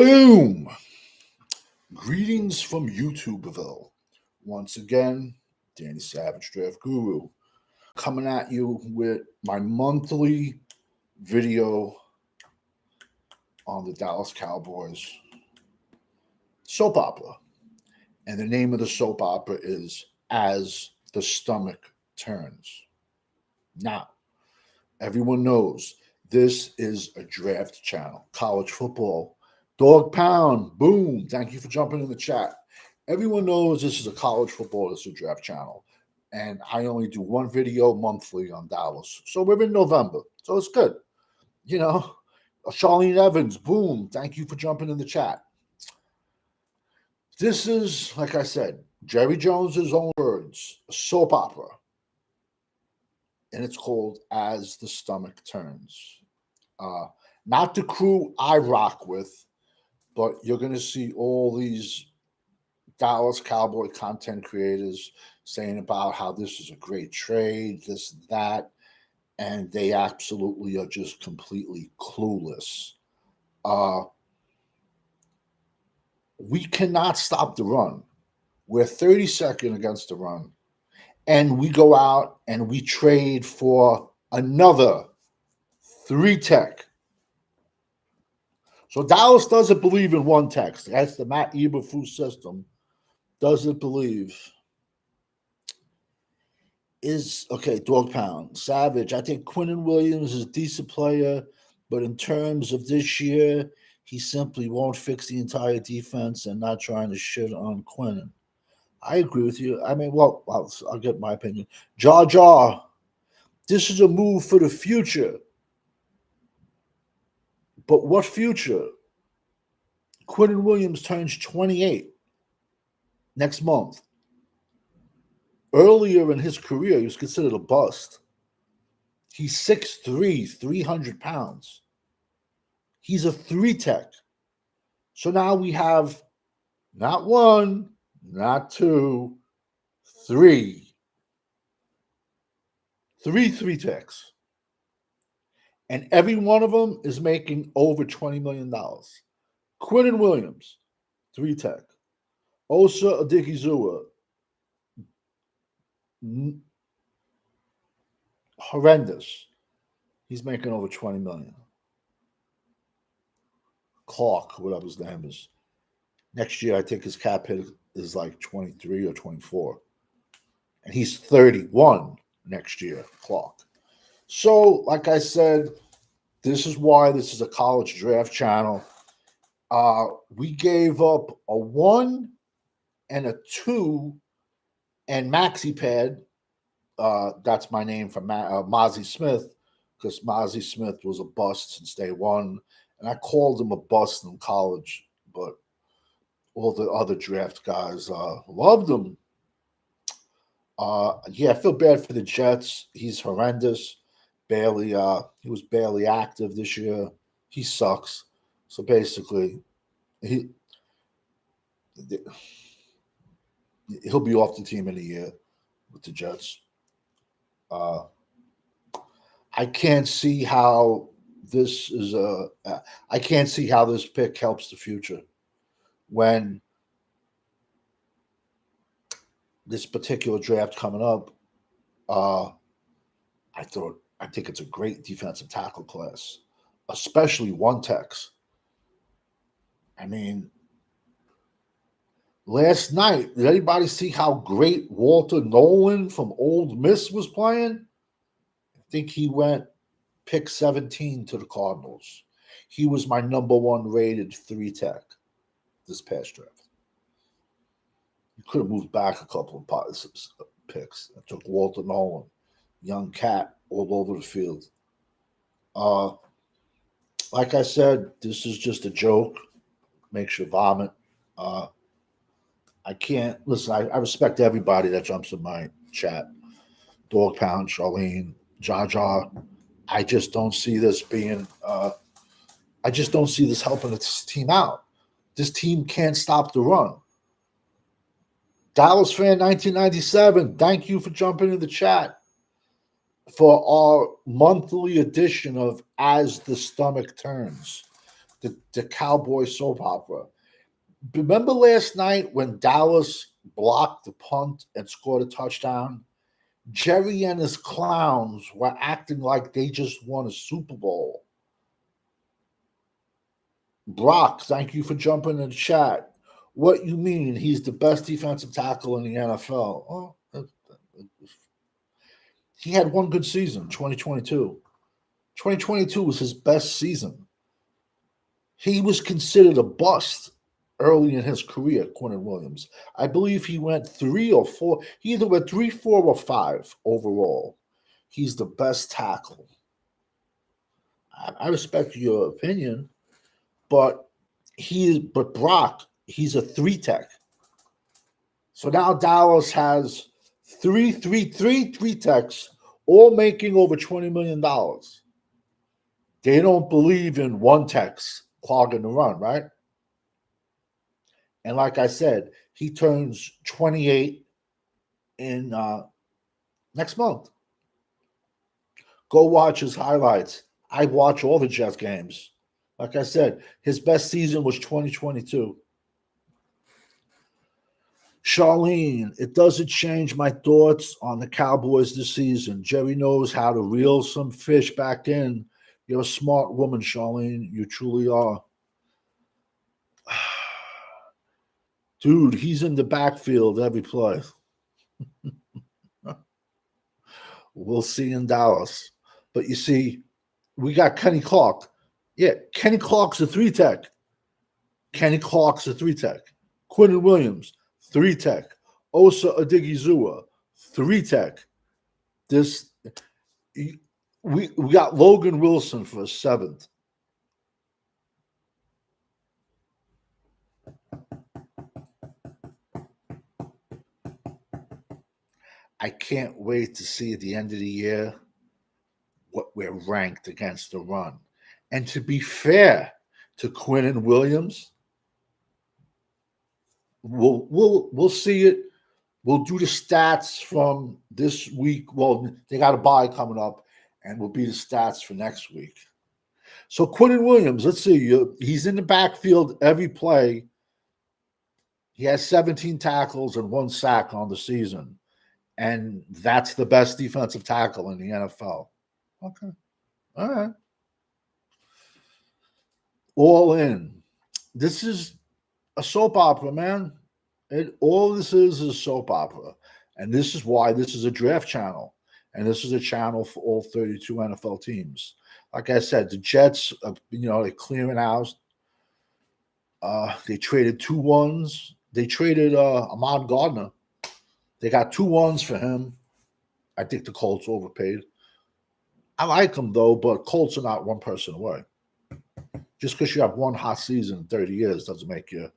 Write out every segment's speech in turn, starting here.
Boom! Greetings from YouTubeville. Once again, Danny Savage, Draft Guru, coming at you with my monthly video on the Dallas Cowboys soap opera. And the name of the soap opera is As the Stomach Turns. Now, everyone knows this is a draft channel, college football. Dog Pound, boom. Thank you for jumping in the chat. Everyone knows this is a college football, this is a draft channel. And I only do one video monthly on Dallas. So we're in November. So it's good. You know, Charlene Evans, boom. Thank you for jumping in the chat. This is, like I said, Jerry Jones's own words, a soap opera. And it's called As the Stomach Turns. Not the crew I rock with, but you're going to see all these Dallas Cowboy content creators saying about how this is a great trade, this and that, and they absolutely are just completely clueless. We cannot stop the run. We're 32nd against the run, and we go out and we trade for another 3-tech. So Dallas doesn't believe in one text. That's the Matt Eberflus system. Doesn't believe. Dog Pound. Savage. I think Quinnen Williams is a decent player, but in terms of this year, he simply won't fix the entire defense and not trying to shit on Quinnen. I agree with you. I mean, well, I'll get my opinion. Jar Jar. This is a move for the future. But what future? Quinnen Williams turns 28 next month. Earlier in his career, he was considered a bust. He's 6'3", 300 pounds. He's a 3-tech. So now we have not one, not two, three. 3-3-techs. And every one of them is making over $20 million. Quinnen Williams, 3-tech. Osa Odighizuwa, horrendous. He's making over $20 million. Clark, whatever his name is. Next year, I think his cap hit is like 23 or 24. And he's 31 next year, Clark. So, like I said, this is why this is a college draft channel. We gave up a 1 and a 2 and Maxi Pad. That's my name for Mazi Smith, because Mazi Smith was a bust since day one. And I called him a bust in college, but all the other draft guys loved him. I feel bad for the Jets. He's horrendous. He was barely active this year. He sucks. So basically, he'll be off the team in a year with the Jets. I can't see how this is I can't see how this pick helps the future when this particular draft coming up. I think it's a great defensive tackle class, especially 1-techs. I mean, last night, did anybody see how great Walter Nolan from Ole Miss was playing? I think he went pick 17 to the Cardinals. He was my number 1 rated 3-tech this past draft. You could have moved back a couple of picks. I took Walter Nolan, young cat, all over the field. Like I said, this is just a joke. Makes you vomit. I can't listen. I respect everybody that jumps in my chat. Dog Pound, Charlene, Jar Jar. I just don't see this being. I just don't see this helping this team out. This team can't stop the run. Dallas fan 1997. Thank you for jumping in the chat for our monthly edition of As the Stomach Turns. the Cowboy soap opera. Remember last night when Dallas blocked the punt and scored a touchdown? Jerry and his clowns were acting like they just won a Super Bowl. Brock, thank you for jumping in the chat. What you mean? He's the best defensive tackle in the NFL? Oh, he had one good season, 2022. 2022 was his best season. He was considered a bust early in his career, Quinnen Williams. I believe he went 3 or 4. He either went 3, 4, or 5 overall. He's the best tackle. I respect your opinion, but Brock, he's a 3 tech. So now Dallas has 3 techs, all making over $20 million. They don't believe in 1 techs clogging the run, right? And like I said, he turns 28 in next month. Go watch his highlights. I watch all the Jets games. Like I said, his best season was 2022. Charlene, it doesn't change my thoughts on the Cowboys this season. Jerry knows how to reel some fish back in. You're a smart woman, Charlene. You truly are. Dude, he's in the backfield every play. We'll see in Dallas. But you see, we got Kenny Clark. Yeah, Kenny Clark's a 3 tech. Kenny Clark's a 3 tech. Quinnen Williams, 3 tech. Osa Odigizua, 3 tech. We got Logan Wilson for a 7th. I can't wait to see at the end of the year what we're ranked against the run. And to be fair to Quinnen Williams, we'll see it. We'll do the stats from this week. Well, they got a bye coming up, and we'll be the stats for next week. So Quinnen Williams, let's see. He's in the backfield every play. He has 17 tackles and 1 sack on the season. And that's the best defensive tackle in the NFL. Okay. All right. All in. This is a soap opera, man. All this is a soap opera. And this is why this is a draft channel. And this is a channel for all 32 NFL teams. Like I said, the Jets, they're clearing out. They traded 2 1s. They traded Ahmad Gardner. They got 2 1s for him. I think the Colts overpaid. I like them, though, but Colts are not one person away. Just because you have one hot season in 30 years doesn't make you,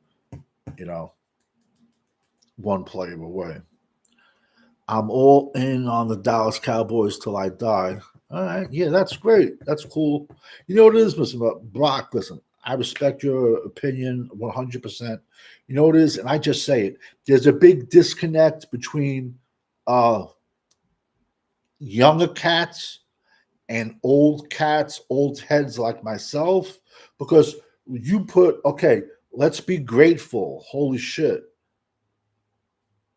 one player away. I'm all in on the Dallas Cowboys till I die. All right. Yeah, that's great. That's cool. You know what it is, Mr. Brock? Listen, I respect your opinion 100%. You know what it is? And I just say it. There's a big disconnect between younger cats and old cats, old heads like myself, because you put, okay, let's be grateful. Holy shit.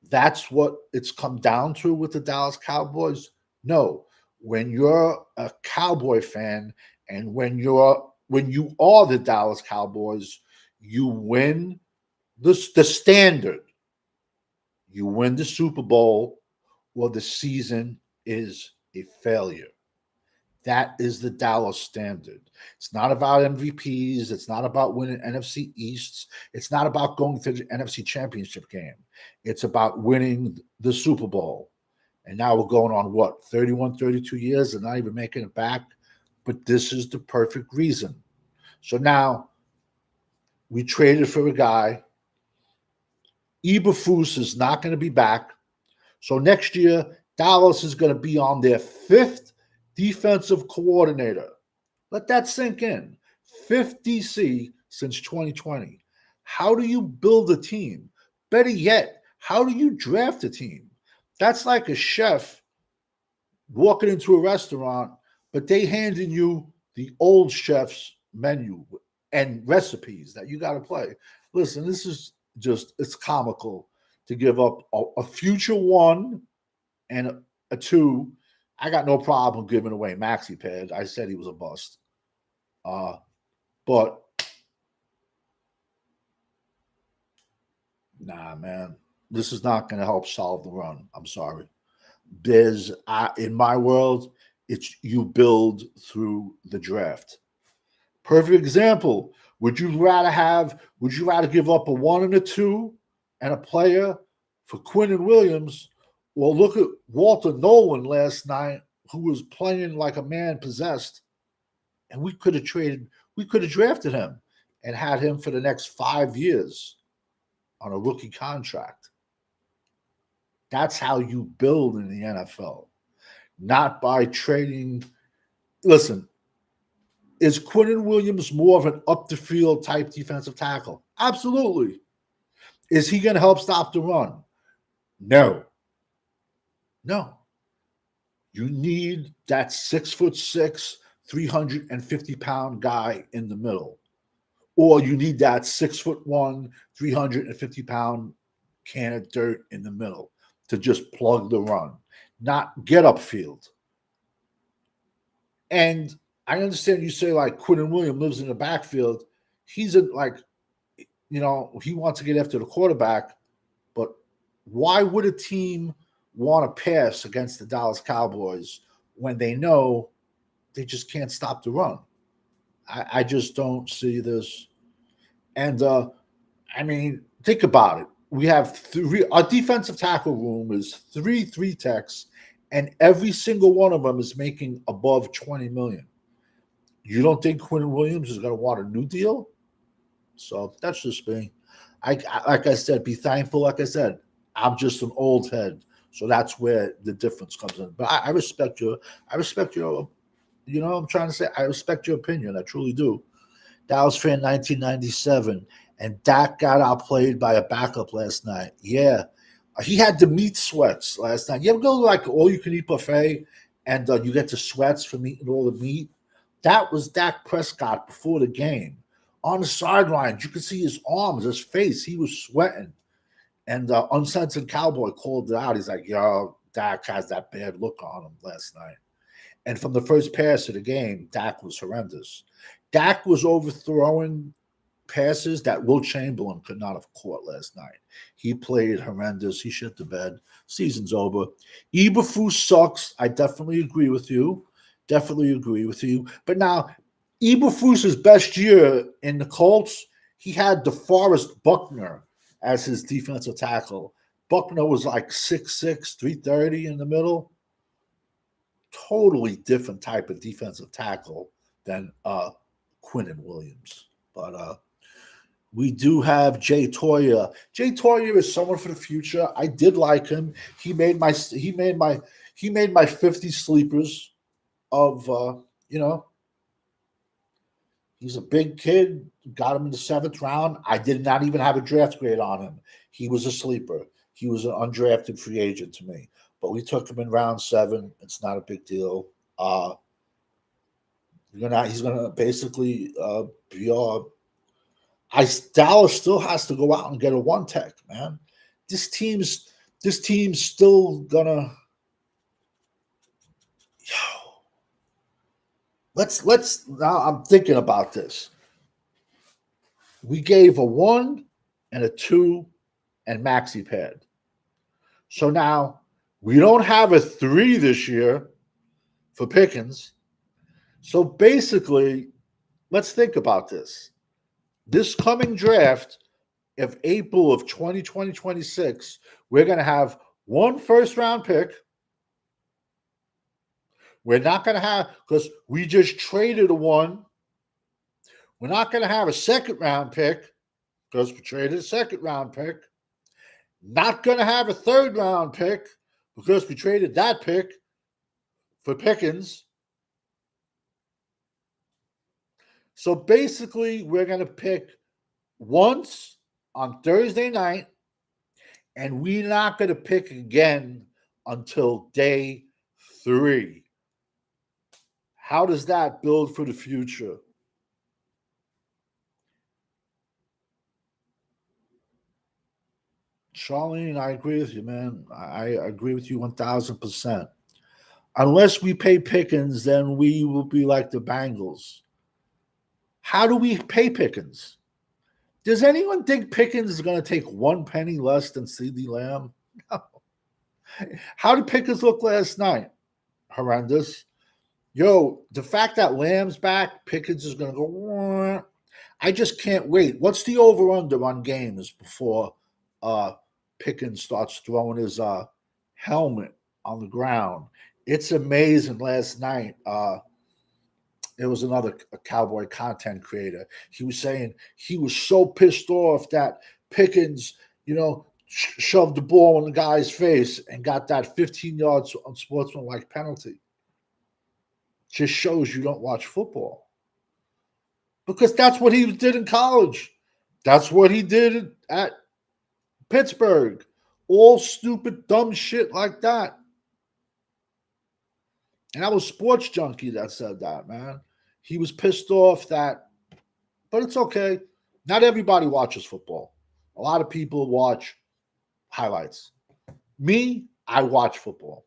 That's what it's come down to with the Dallas Cowboys? No. When you're a Cowboy fan and when you are the Dallas Cowboys, you win the standard. You win the Super Bowl or the season is a failure. That is the Dallas standard. It's not about MVPs. It's not about winning NFC Easts. It's not about going to the NFC Championship game. It's about winning the Super Bowl. And now we're going on, 31, 32 years and not even making it back. But this is the perfect reason. So now we traded for a guy. Eberflus is not going to be back. So next year, Dallas is going to be on their 5th defensive coordinator. Let that sink in. 5th DC since 2020. How do you build a team? Better yet, how do you draft a team? That's like a chef walking into a restaurant, but they handing you the old chef's menu and recipes that you got to play. Listen, this is just, it's comical to give up a future one and a two. I got no problem giving away Maxi Pad. I said he was a bust. But nah, man, this is not going to help solve the run. I'm sorry. In my world, it's you build through the draft. Perfect example. Would you rather give up a one and a two and a player for Quinnen Williams? Well, look at Walter Nolan last night, who was playing like a man possessed, and we could have drafted him and had him for the next 5 years on a rookie contract. That's how you build in the NFL, not by trading. Listen, is Quinnen Williams more of an up the field type defensive tackle? Absolutely. Is he going to help stop the run? No. No. You need that 6'6", 350-pound guy in the middle. Or you need that 6'1", 350-pound can of dirt in the middle to just plug the run, not get upfield. And I understand you say like Quinnen Williams lives in the backfield. He's he wants to get after the quarterback, but why would a team want to pass against the Dallas Cowboys when they know they just can't stop the run? I just don't see this. And I mean, think about it. We have our defensive tackle room is three techs, and every single one of them is making above $20 million. You don't think Quinnen Williams is going to want a new deal? So that's just me. Like I said, be thankful. Like I said, I'm just an old head, so that's where the difference comes in. But I respect your. You know what I'm trying to say? I respect your opinion. I truly do. Dallas fan 1997, and Dak got outplayed by a backup last night. Yeah, he had the meat sweats last night. You ever go to like all you can eat buffet, and you get the sweats from eating all the meat? That was Dak Prescott before the game. On the sidelines, you could see his arms, his face. He was sweating. And Uncensored Cowboy called it out. He's like, yo, Dak has that bad look on him last night. And from the first pass of the game, Dak was horrendous. Dak was overthrowing passes that Will Chamberlain could not have caught last night. He played horrendous. He shit the bed. Season's over. Eberflus sucks. I definitely agree with you. But now, Eberflus's best year in the Colts, he had DeForest Buckner as his defensive tackle. Buckner was like 6'6", 330 in the middle. Totally different type of defensive tackle than Quinnen Williams. But we do have Jay Toya. Jay Toya is someone for the future. I did like him. He made my 50 sleepers of he's a big kid. Got him in the 7th round. I did not even have a draft grade on him. He was a sleeper. He was an undrafted free agent to me. But we took him in round 7. It's not a big deal. He's gonna basically be our. Dallas still has to go out and get a 1 tech, man. This team's still gonna. Let's now. I'm thinking about this. We gave a 1 and a 2 and Maxi Pad. So now we don't have a 3 this year for Pickens. So basically, let's think about this. This coming draft of April of 2026, we're going to have 1 first-round pick. We're not going to have, because we just traded a 1. We're not going to have a 2nd-round pick because we traded a 2nd-round pick. Not going to have a 3rd-round pick because we traded that pick for Pickens. So basically, we're going to pick once on Thursday night, and we're not going to pick again until day 3. How does that build for the future? Charlene, I agree with you, man. I agree with you 1000%. Unless we pay Pickens, then we will be like the Bengals. How do we pay Pickens? Does anyone think Pickens is going to take one penny less than CeeDee Lamb? No. How did Pickens look last night? Horrendous. Yo, the fact that Lamb's back, Pickens is going to go. "Wah." I just can't wait. What's the over under on games before uh, Pickens starts throwing his helmet on the ground? It's amazing. Last night, it was another cowboy content creator. He was saying he was so pissed off that Pickens, shoved the ball in the guy's face and got that 15 yards unsportsmanlike penalty. Just shows you don't watch football. Because that's what he did in college. That's what he did at Pittsburgh. All stupid, dumb shit like that. And that was Sports Junkie that said that, man. He was pissed off that, but it's okay. Not everybody watches football. A lot of people watch highlights. Me, I watch football.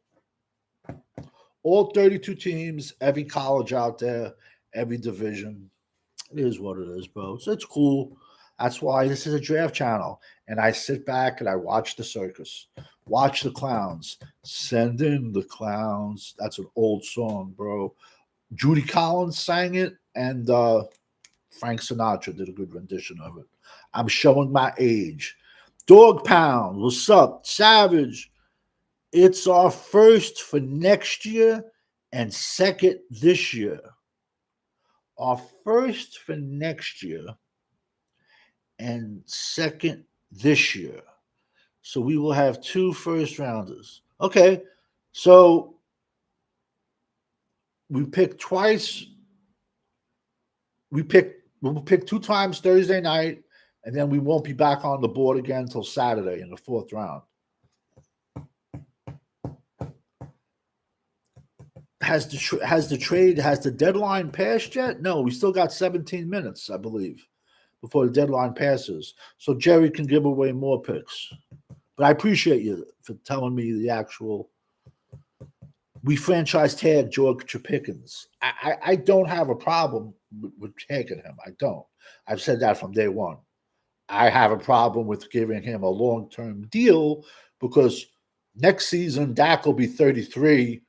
All 32 teams, every college out there, every division. It is what it is, bro. So it's cool. That's why this is a draft channel. And I sit back and I watch the circus, watch the clowns, send in the clowns. That's an old song, bro. Judy Collins sang it, and Frank Sinatra did a good rendition of it. I'm showing my age. Dog Pound, what's up? Savage. It's our first for next year and second this year. Our first for next year and second this year. So we will have 2 first rounders. Okay. So we picked twice. We'll pick 2 times Thursday night, and then we won't be back on the board again until Saturday in the 4th round. Has the deadline passed yet? No, we still got 17 minutes, I believe, before the deadline passes. So Jerry can give away more picks. But I appreciate you for telling me the actual. We franchise tag George Pickens. I don't have a problem with tagging him. I don't. I've said that from day one. I have a problem with giving him a long-term deal because next season Dak will be 33.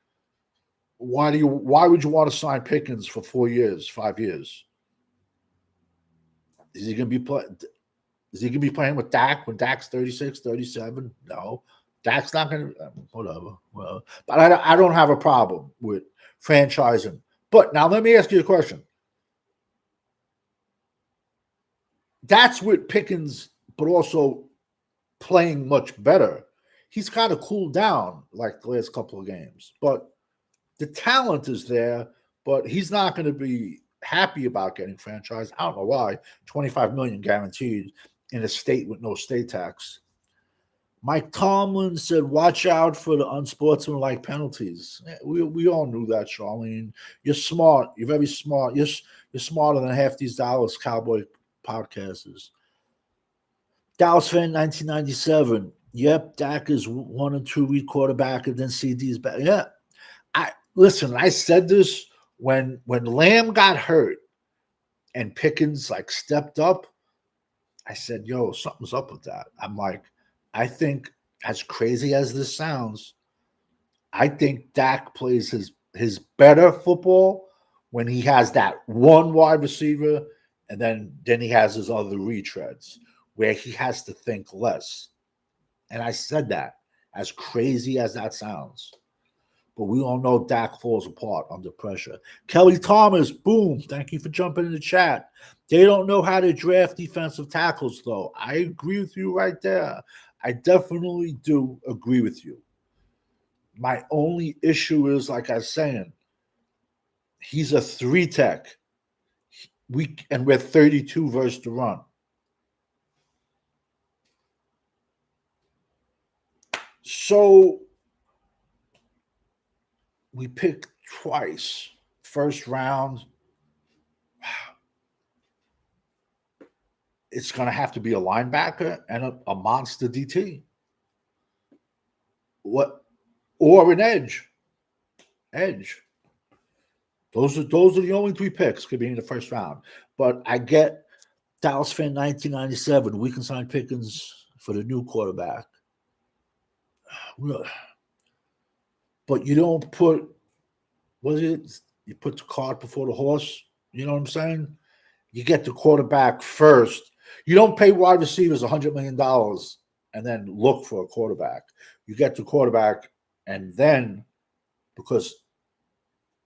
Why would you want to sign Pickens for 4 years, 5 years? Is he going to be playing with Dak when Dak's 36, 37? No. Dak's not going to, whatever. Well, but I don't have a problem with franchising. But now let me ask you a question. That's with Pickens, but also playing much better. He's kind of cooled down like the last couple of games. But the talent is there, but he's not going to be happy about getting franchised. I don't know why. $25 million guaranteed in a state with no state tax. Mike Tomlin said, "Watch out for the unsportsmanlike penalties." We all knew that, Charlene. You're smart. You're very smart. You're smarter than half these Dallas Cowboy podcasters. Dallas fan 1997. Yep, Dak is 1 and 2 week quarterback, and then CD's back. Yeah, Listen, I said this when Lamb got hurt and Pickens stepped up. I said, "Yo, something's up with that." I'm like, I think, as crazy as this sounds, I think Dak plays his better football when he has that one wide receiver, and then he has his other retreads where he has to think less. And I said that, as crazy as that sounds. But we all know Dak falls apart under pressure. Kelly Thomas, boom. Thank you for jumping in the chat. They don't know how to draft defensive tackles, though. I agree with you right there. I definitely do agree with you. My only issue is, like I was saying, he's a 3-tech. And we're 32 versus the run. So we picked twice. First round. It's going to have to be a linebacker and a monster DT. what or an edge. Edge. Those are the only three picks could be in the first round. But I get Dallas fan 1997. We can sign Pickens for the new quarterback. But you don't put what is it? You put the cart before the horse. You know what I'm saying? You get the quarterback first. You don't pay wide receivers $100 million and then look for a quarterback. You get the quarterback, and then because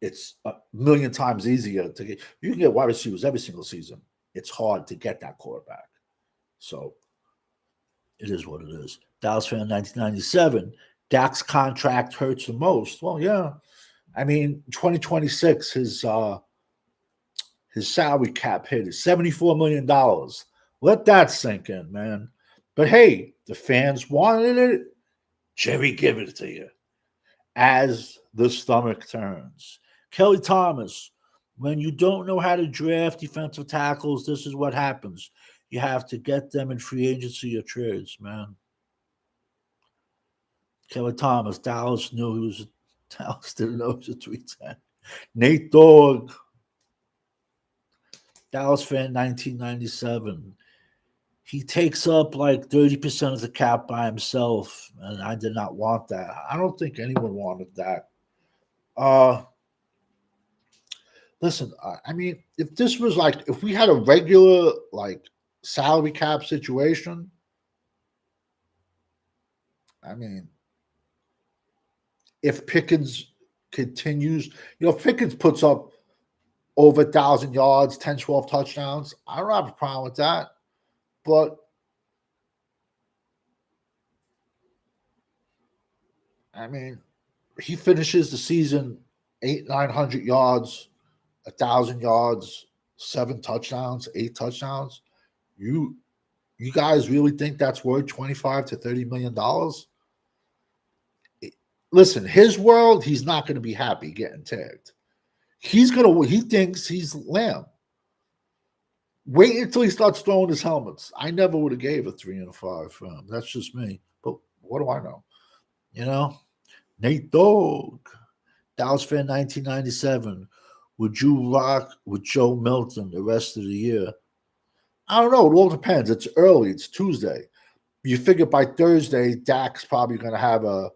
it's a million times easier to get, you can get wide receivers every single season. It's hard to get that quarterback. So it is what it is. Dallas fan 1997. Dak's contract hurts the most. Well, yeah. I mean, 2026, his salary cap hit is $74 million. Let that sink in, man. But hey, the fans wanted it. Jerry, give it to you. As the stomach turns. Kelly Thomas, when you don't know how to draft defensive tackles, this is what happens. You have to get them in free agency or trades, man. Kelly Thomas, Dallas didn't know he was a 310. Nate Dogg, Dallas fan 1997. He takes up like 30% of the cap by himself, and I did not want that. I don't think anyone wanted that. Listen, I mean, if this was like, if we had a regular like salary cap situation, I mean, if Pickens continues, if Pickens puts up over 1,000 yards, 10, 12 touchdowns, I don't have a problem with that. But I mean, he finishes the season 900 yards, 1,000 yards, 7 touchdowns, 8 touchdowns. You guys really think that's worth $25 to $30 million? Listen, his world, he's not going to be happy getting tagged. He thinks he's Lamb. Wait until he starts throwing his helmets. I never would have gave a 3 and a 5 for him. That's just me. But what do I know? Nate Dogg, Dallas fan 1997. Would you rock with Joe Milton the rest of the year? I don't know. It all depends. It's early. It's Tuesday. You figure by Thursday, Dak's probably going to have a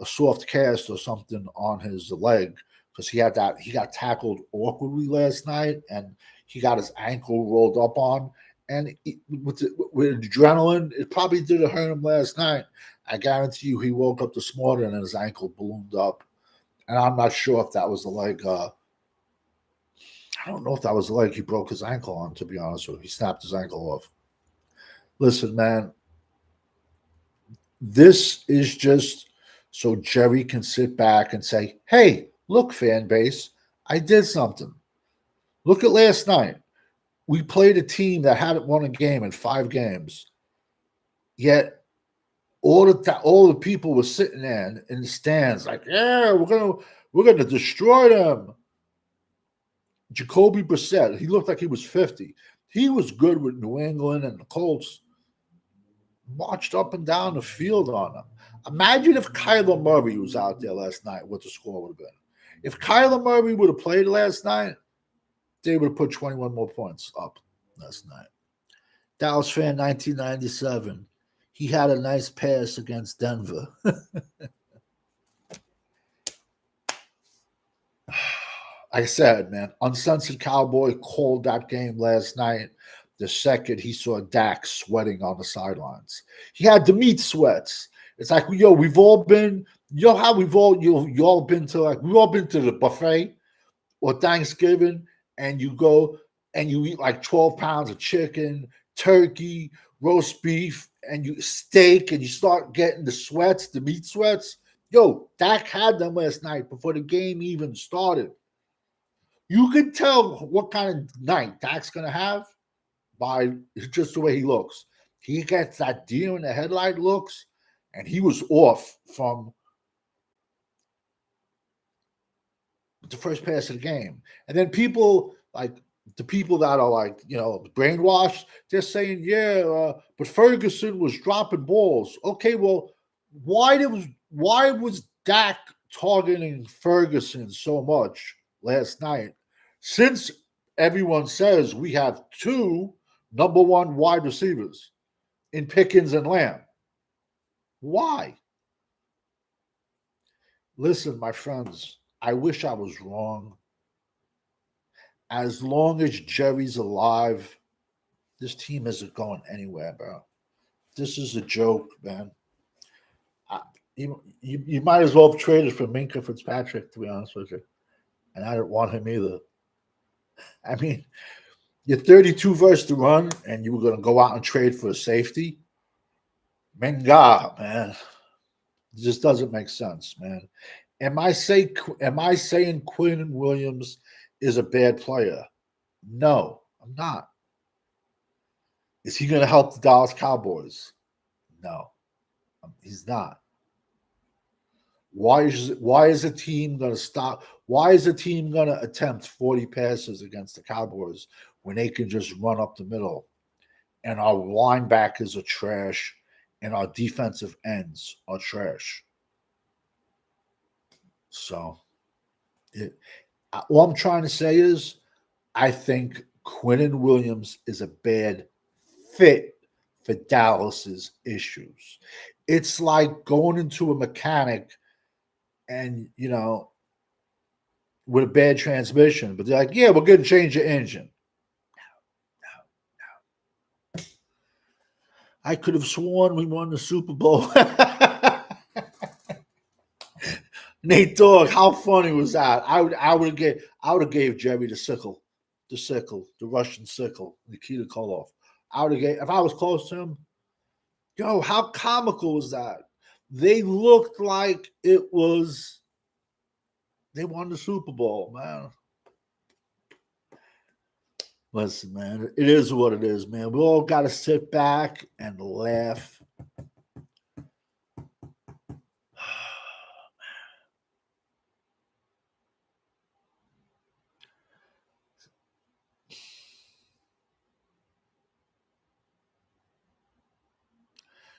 soft cast or something on his leg because he got tackled awkwardly last night and he got his ankle rolled up on. And with adrenaline, it probably didn't hurt him last night. I guarantee you he woke up this morning and his ankle ballooned up. And I'm not sure if that was the leg. I don't know if that was the leg he broke his ankle on, to be honest with you. He snapped his ankle off. Listen, man, this is just so Jerry can sit back and say, hey, look, fan base, I did something. Look at last night. We played a team that hadn't won a game in 5 games. Yet all the people were sitting there in the stands like, yeah, we're gonna destroy them. Jacoby Brissett, he looked like he was 50. He was good with New England, and the Colts marched up and down the field on them. Imagine if Kyler Murray was out there last night, what the score would have been. If Kyler Murray would have played last night, they would have put 21 more points up last night. Dallas fan 1997. He had a nice pass against Denver. Like I said, man, Uncensored Cowboy called that game last night. The second he saw Dak sweating on the sidelines, he had the meat sweats. It's like, we've all been, how we've all been to the buffet or Thanksgiving, and you go and you eat like 12 pounds of chicken, turkey, roast beef, and you steak, and you start getting the sweats, the meat sweats. Dak had them last night before the game even started. You can tell what kind of night Dak's going to have by just the way he looks. He gets that deer in the headlight looks, and he was off from the first pass of the game. And then people, like the people that are like, brainwashed, they're saying, but Ferguson was dropping balls. Okay, well, why Why was Dak targeting Ferguson so much last night? Since everyone says we have two number one wide receivers in Pickens and Lamb. Why? Listen, my friends, I wish I was wrong. As long as Jerry's alive, this team isn't going anywhere, bro. This is a joke, man. You might as well have traded for Minka Fitzpatrick, to be honest with you. And I don't want him either. I mean, you're 32 versus the run, and you were going to go out and trade for a safety. Menga, man, it just doesn't make sense, man. Am I saying Quinn Williams is a bad player? No, I'm not. Is he going to help the Dallas Cowboys? No, he's not. Why is a team going to stop? Why is a team going to attempt 40 passes against the Cowboys when they can just run up the middle? And our linebackers are trash, and our defensive ends are trash. So, what I'm trying to say is, I think Quinnen Williams is a bad fit for Dallas's issues. It's like going into a mechanic and, with a bad transmission, but they're like, yeah, we're going to change your engine. No. I could have sworn we won the Super Bowl. Nate Dogg, how funny was that? I would have gave Jerry the sickle, the Russian sickle, Nikita Koloff. I would have gave, if I was close to him. Yo, how comical was that? They looked like they won the Super Bowl, man. Listen, man, it is what it is, man. We all got to sit back and laugh.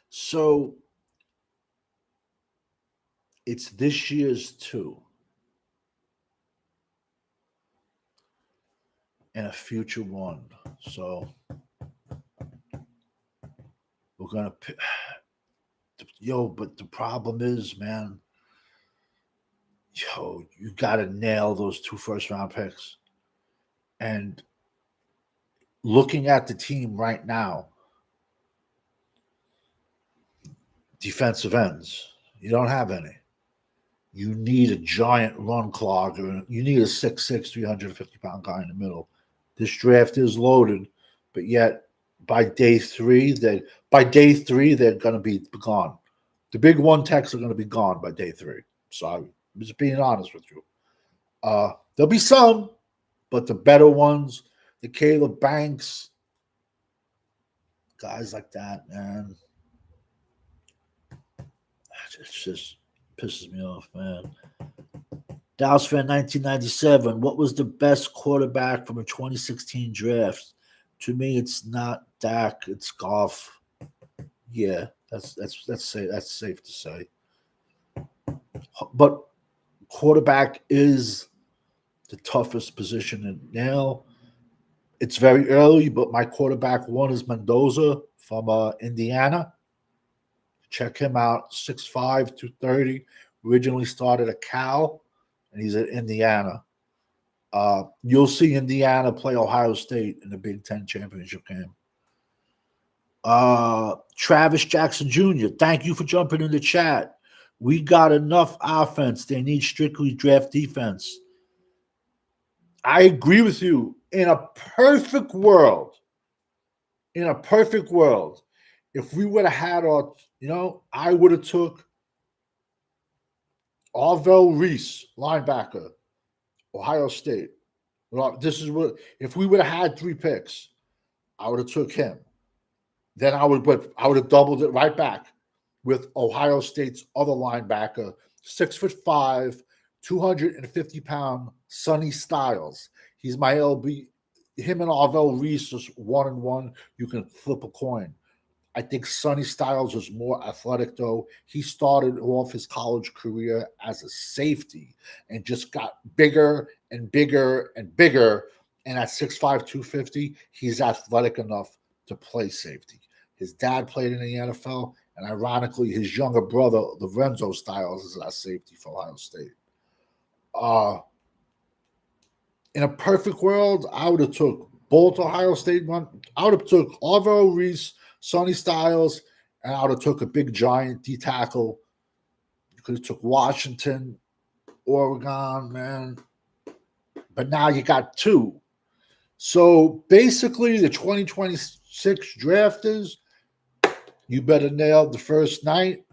So it's this year's two and a future one. So we're going to, but the problem is, man, you got to nail those 2 first-round picks. And looking at the team right now, defensive ends, you don't have any. You need a giant run clogger. You need a 6'6", 350-pound guy in the middle. This draft is loaded, but yet by day three, they're going to be gone. The big one techs are going to be gone by day 3. So I'm just being honest with you. There'll be some, but the better ones, the Caleb Banks, guys like that, man, it just pisses me off, man. Dallas fan 1997. What was the best quarterback from a 2016 draft? To me, it's not Dak. It's Goff. Yeah, that's safe to say. But quarterback is the toughest position in now. It's very early, but my quarterback one is Mendoza from Indiana. Check him out, 6'5", 230. Originally started at Cal, and he's at Indiana. You'll see Indiana play Ohio State in the Big Ten championship game. Travis Jackson Jr., thank you for jumping in the chat. We got enough offense. They need strictly draft defense. I agree with you. In a perfect world, if we would have had I would have took Arvell Reese, linebacker, Ohio State. This is what, if we would have had 3 picks, I would have took him. Then I would have doubled it right back with Ohio State's other linebacker, 6'5", 250-pound Sonny Styles. He's my LB. Him and Arvell Reese is 1-1. You can flip a coin. I think Sonny Styles was more athletic, though. He started off his college career as a safety and just got bigger and bigger and bigger. And at 6'5", 250, he's athletic enough to play safety. His dad played in the NFL, and ironically, his younger brother, Lorenzo Styles, is our safety for Ohio State. In a perfect world, I would have took both Ohio State one. I would have took Alvaro Reese, Sonny Styles, and I would have took a big giant D tackle. You could have took Washington, Oregon, man. But now you got two. So basically, the 2026 draft is you better nail the first night,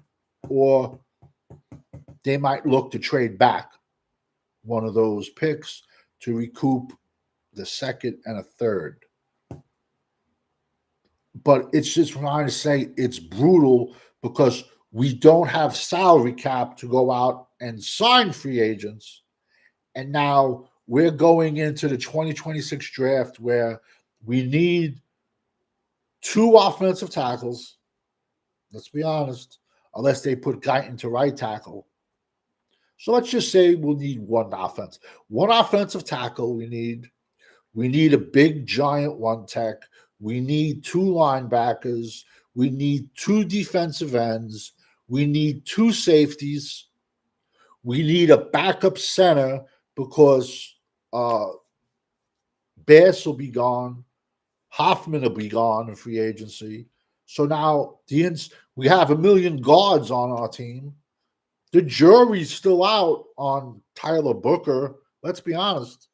or they might look to trade back one of those picks to recoup the second and a third. But it's just trying to say it's brutal because we don't have salary cap to go out and sign free agents. And now we're going into the 2026 draft where we need two offensive tackles. Let's be honest, unless they put Guyton to right tackle. So let's just say we'll need one offensive tackle. We need a big giant one tech. We need two linebackers. We need two defensive ends. We need two safeties. We need a backup center because Bass will be gone. Hoffman will be gone in free agency. So now we have a million guards on our team. The jury's still out on Tyler Booker. Let's be honest.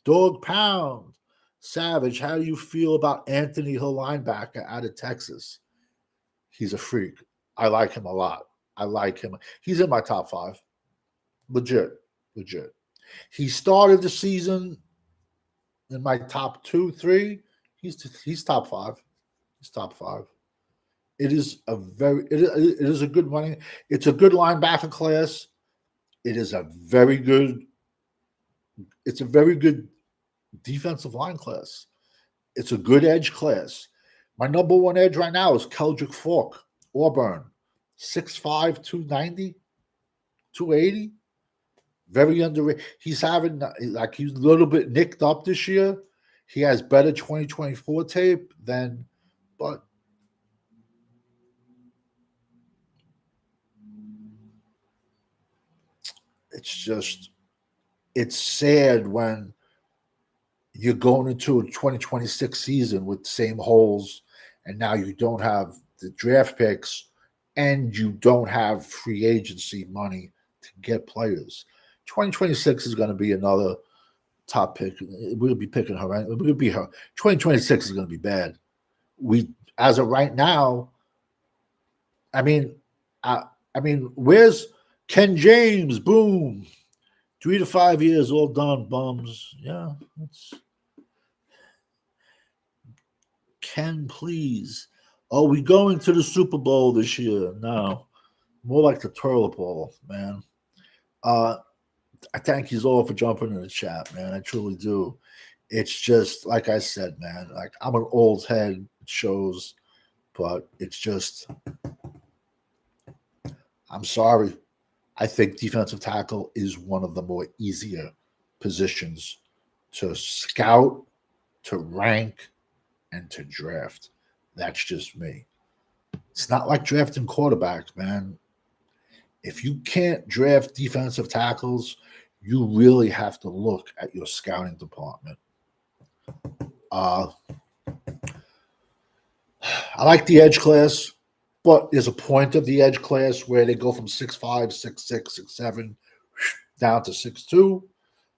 Dog pound. Savage, how do you feel about Anthony Hill, linebacker out of Texas? He's a freak. I like him a lot. I like him. He's in my top 5. Legit. He started the season in my top 2, 3. He's top 5. He's top 5. It is a good running. It's a good linebacker class. It's a very good defensive line class. It's a good edge class. My number one edge right now is Keldrick Falk, Auburn, 6'5", 290, 280. Very underrated. He's a little bit nicked up this year. He has better 2024 tape but it's sad when you're going into a 2026 season with the same holes, and now you don't have the draft picks and you don't have free agency money to get players. 2026 is going to be another top pick. We'll be picking her, right? It'll be her. 2026 is going to be bad. As of right now, where's Ken James? Boom. 3 to 5 years, all done, bums. Yeah, Ken, please. Are we going to the Super Bowl this year? No. More like the Toilet Bowl, man. I thank you all for jumping in the chat, man. I truly do. It's just, like I said, man, like I'm an old head, it shows, but it's just, I'm sorry. I think defensive tackle is one of the more easier positions to scout, to rank, and to draft. That's just me. It's not like drafting quarterbacks, man. If you can't draft defensive tackles, you really have to look at your scouting department. I like the edge class, but there's a point of the edge class where they go from 6'5", 6'6", 6'7", down to 6'2".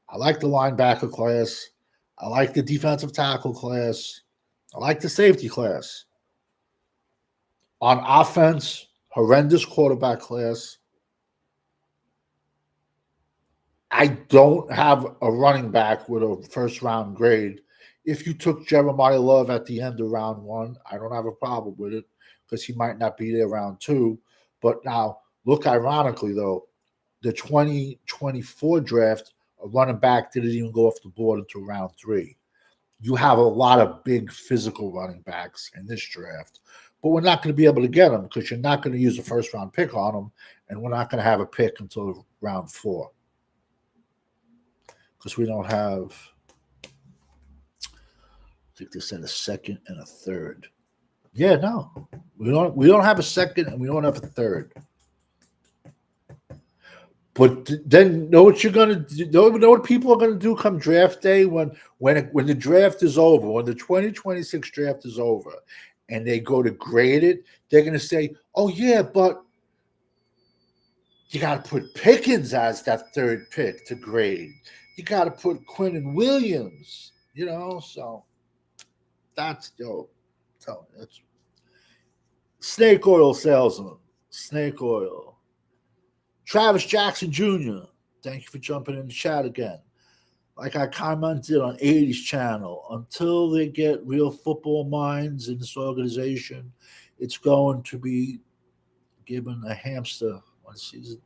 I like the linebacker class. I like the defensive tackle class. I like the safety class. On offense, horrendous quarterback class. I don't have a running back with a first-round grade. If you took Jeremiah Love at the end of round 1, I don't have a problem with it because he might not be there round 2. But now, look, ironically, though, the 2024 draft, a running back didn't even go off the board until round 3. You have a lot of big physical running backs in this draft. but we're not going to be able to get him because you're not going to use a first round pick on him, and we're not going to have a pick until round 4 because we don't have. I think they said a second and a third. Yeah, no, we don't. We don't have a second, and we don't have a third. But then, know what you're gonna do? Know what people are gonna do come draft day when the draft is over, when the 2026 draft is over, and they go to grade it. They're gonna say, "Oh yeah, but you got to put Pickens as that third pick to grade. You got to put Quinnen Williams." So that's So that's snake oil salesman. Snake oil. Travis Jackson Jr. Thank you for jumping in the chat again. Like I commented on 80's channel, until they get real football minds in this organization, it's going to be given a hamster one season.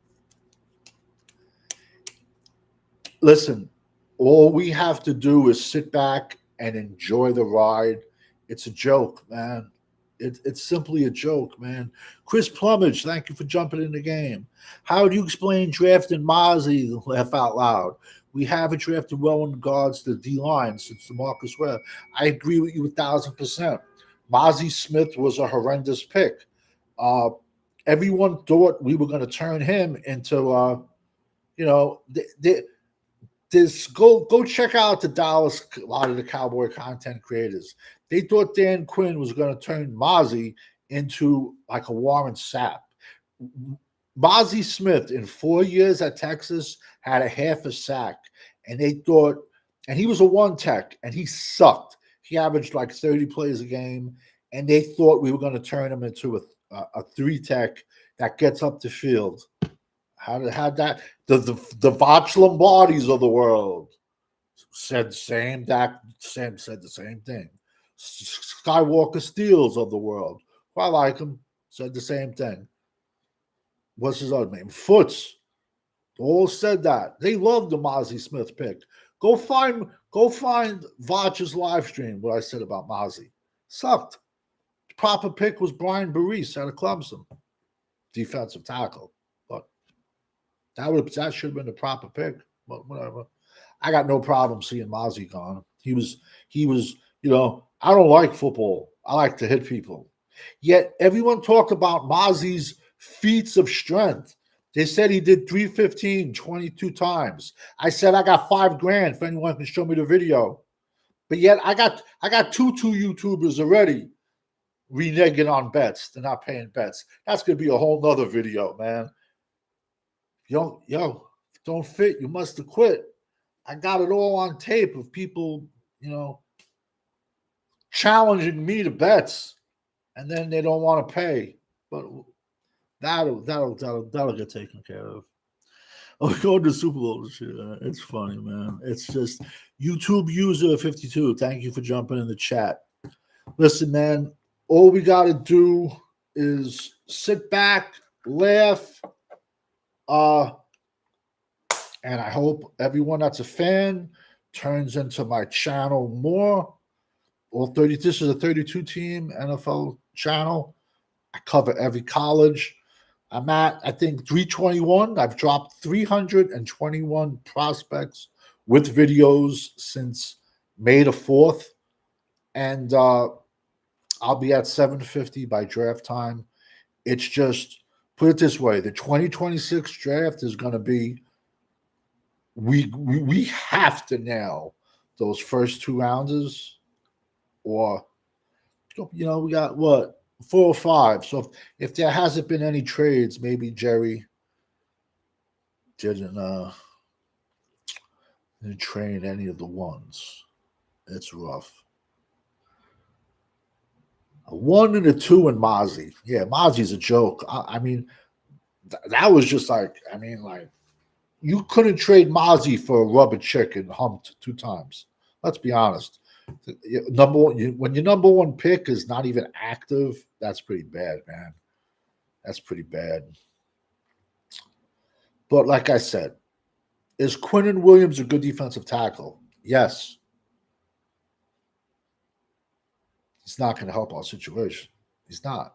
Listen, all we have to do is sit back and enjoy the ride. It's a joke, man. It's simply a joke, man. Chris Plumage, thank you for jumping in the game. How do you explain drafting Mozzie? Laugh out loud. We haven't drafted well in regards to the D-line since DeMarcus Webb. I agree with you 1,000%. Mozzie Smith was a horrendous pick. Everyone thought we were going to turn him into, this go check out the Dallas, a lot of the Cowboy content creators. They thought Dan Quinn was going to turn Mozzie into like a Warren Sapp. Mozzie Smith in 4 years at Texas had a half a sack, and they thought, and he was a one tech, and he sucked. He averaged like 30 plays a game, and they thought we were going to turn him into a 3 tech that gets up the field. How that the Voch Lombardis of the world said the same. Sam said the same thing. Skywalker Steels of the world, who I like him, said the same thing. What's his other name? Foots. All said that. They loved the Mozzie Smith pick. Go find Voch's live stream. What I said about Mozzie sucked. The proper pick was Brian Burrese out of Clemson, defensive tackle. But that should have been the proper pick. But whatever. I got no problem seeing Mozzie gone. He was. I don't like football. I like to hit people. Yet everyone talked about Mozzie's feats of strength. They said he did 315 22 times. I said I got $5,000 if anyone can show me the video. But yet I got two YouTubers already reneging on bets. They're not paying bets. That's gonna be a whole nother video, man. Yo, don't fit. You must have quit. I got it all on tape of people, challenging me to bets, and then they don't want to pay. But that'll get taken care of. Oh, going to Super Bowl this year. It's funny, man. It's just YouTube user 52. Thank you for jumping in the chat. Listen, man, all we got to do is sit back, laugh, and I hope everyone that's a fan turns into my channel more. This is a 32-team NFL channel. I cover every college. I'm at, I think, 321. I've dropped 321 prospects with videos since May the 4th. And I'll be at 750 by draft time. It's just, put it this way, the 2026 draft is going to be, we have to nail those first 2 rounders, or, we got what? 4 or 5. So if there hasn't been any trades, maybe Jerry didn't trade any of the ones. It's rough. A 1 and a 2 in Mozzie. Yeah, Mozzie's a joke. I mean, that was just like, you couldn't trade Mozzie for a rubber chicken humped 2 times. Let's be honest. When your number 1 pick is not even active, that's pretty bad, man. That's pretty bad. But like I said, is Quinnen Williams a good defensive tackle? Yes. He's not going to help our situation. He's not.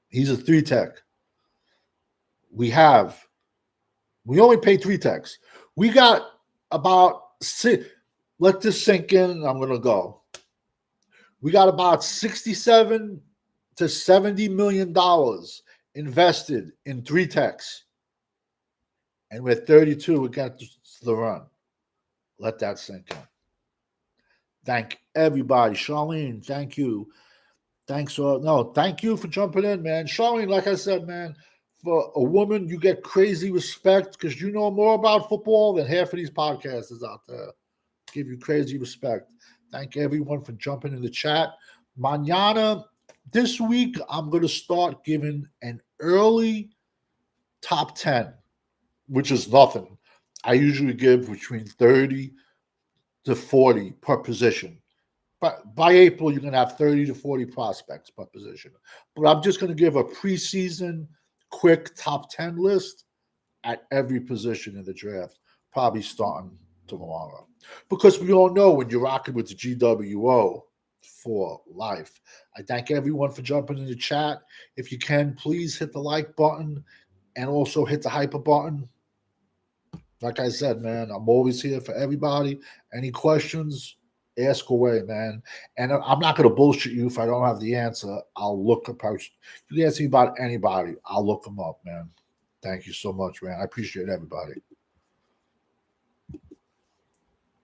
He's a 3-tech. We only pay 3-techs. We got about six. Let this sink in. I'm gonna go. We got about 67 to 70 million dollars invested in 3-techs, and we're 32. We got the run. Let that sink in. Thank everybody. Charlene, thank you. Thanks. Thank you for jumping in, man. Charlene, like I said, man, for a woman, you get crazy respect because you know more about football than half of these podcasters out there. Give you crazy respect. Thank everyone for jumping in the chat. Mañana, this week, I'm going to start giving an early top 10, which is nothing. I usually give between 30 to 40 per position. But by April, you're going to have 30 to 40 prospects per position. But I'm just going to give a preseason quick top 10 list at every position in the draft, probably starting tomorrow. Because we all know when you're rocking with the GWO for life. I thank everyone for jumping in the chat. If you can, please hit the like button and also hit the hyper button. Like I said, man, I'm always here for everybody. Any questions, ask away, man. And I'm not going to bullshit you if I don't have the answer. I'll look up. If you ask me about anybody, I'll look them up, man. Thank you so much, man. I appreciate everybody.